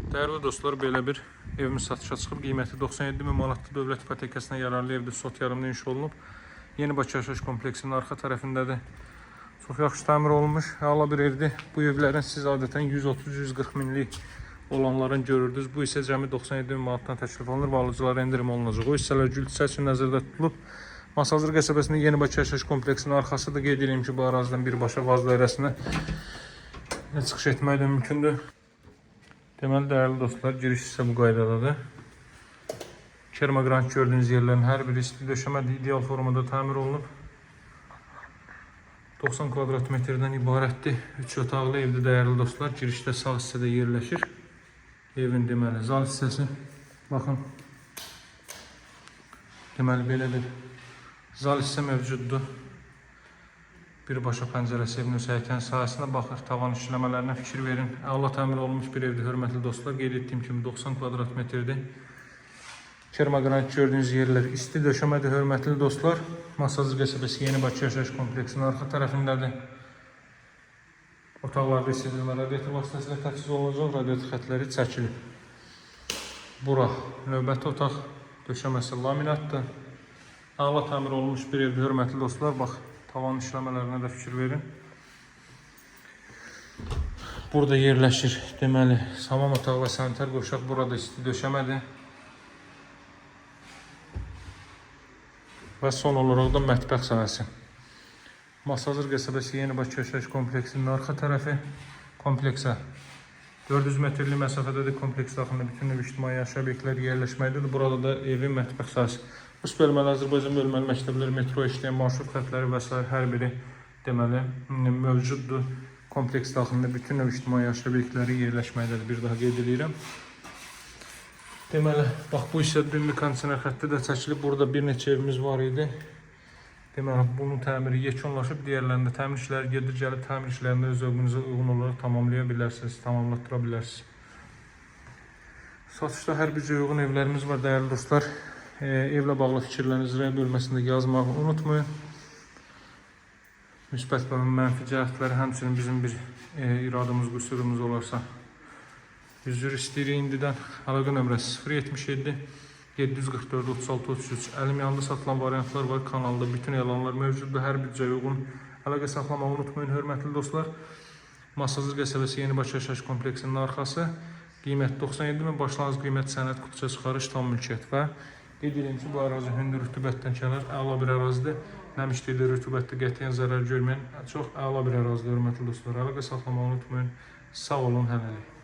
Değerli dostlar, belə bir evimiz satışa çıxıb. Qiyməti 97 min manatlı dövlət ipotekasına yararlı evdə sot yarımda inşa olunub. Yeni Bakı yaşayış kompleksinin arxa tərəfindədir. Çox yaxşı təmir olunmuş, əla bir evdir. Bu evlərin siz adətən 130-140 minlik olanların görürdünüz. Bu isə cəmi 97 min manatdan təklif olunur və alıcılara endirim olunacaq. O hissələr gülçə üçün nəzərdə tutulub. Masazır qəsəbəsində Yeni Bakı yaşayış kompleksinin arxasıdır. Qeyd edeyim ki, bu ərazidən birbaşa Vaz dairəsinə çıxış etmək də mümkündür. Deməli, değerli dostlar, giriş ise bu qaydadadır. Kermogrant gördüğünüz yerlerin hər biri isti döşəmədir, ideal formada təmir olunub. 90 kvadrat metreden ibarətdir. 3 otaqlı evdir değerli dostlar. Girişdə sağ hissədə yerləşir. Evin deməli zal hissəsi. Baxın. Deməli, belə bir zal hissə mövcuddur. Birbaşa pəncərəsi evin həyətən sahəsinə baxır. Tavan işləmələrinə fikir verin. Əla təmir olunmuş bir evdir, hörmətli dostlar. Qeyd etdiyim kimi 90 kvadrat metrdir. Kermogranit gördüğünüz yerlər isti döşəmədir, hörmətli dostlar. Masazır qəsəbəsi Yeni Bakı yaşayış kompleksinin arxa tərəfindədir. Otaqlarda isidilmə radiator vasitəsilə təchiz olunacaq. Radiator xətləri çəkilib. Bura növbəti otaq, döşəməsi laminatdır. Əla təmir olunmuş bir evdir, hörmətli dostlar. Bax, tavan işləmələrinə də fikir verin. Burada yerləşir deməli hamam otağı və sanitar qovşaq. Burada isti döşəmədir. Və son olaraq da mətbəx sahəsi. Masazır qəsəbəsi Yeni Bakı yaşayış kompleksinin arxa tərəfi. Kompleksə 400 metrlik məsafədədir. Kompleks daxilində bütün növ ictimai yaşayış obyektləri yerləşməkdədir. Burada da evin mətbəx sahəsi. Rus bölməli, Azərbaycan bölməli məktəbləri, metro işləyən marşrut xətləri və s. hər biri deməli mövcuddur. Kompleks daxilində bütün növ ictimai yaşayış obyektləri yerləşməkdədir. Bir daha qeyd edirəm. Deməli, bax bu isə dünlü kondisioner xətti də çəkilib. Burada bir neçə evimiz var idi. Deməli, bunun təmiri yekunlaşıb, digərlərində təmir işləri gedir, gəlib təmir işlərində öz zövqünüzə uyğun olaraq tamamlaya bilərsiniz, tamamlatdıra bilərsiniz. Satışda hər bircə uyğun evlərimiz var, dəyərli dostlar. Evlə bağlı fikirlərinizi rəy bölməsində yazmağı unutmayın. Müsbət və mənfi cəhətləri, həmçinin bizim bir iradımız, qüsurumuz olarsa üzr istəyirik indidən. Əlaqə nömrəsi 077 744 36 33. Əlim yanında satılan variantlar var. Kanalda bütün elanlar mövcuddur. Hər bircə uyğun əlaqə saxlamağı unutmayın, hörmətli dostlar. Masazır qəsəbəsi Yeni Bakı yaşayış kompleksinin arxası. Qiymət 97 min, başlanğıc qiymət sənəd kutuça çıxarış tam mülkiyyət və qeyd edirəm ki, bu ərazi hündür rütubətdən kənar, əla bir ərazidir. Nəmişlikdə rütubətdə qətiyyən zərər görməyən çox əla bir ərazidir, hörmətli dostlar. Əlaqə saxlamağı unutmayın. Sağ olun, hələlik.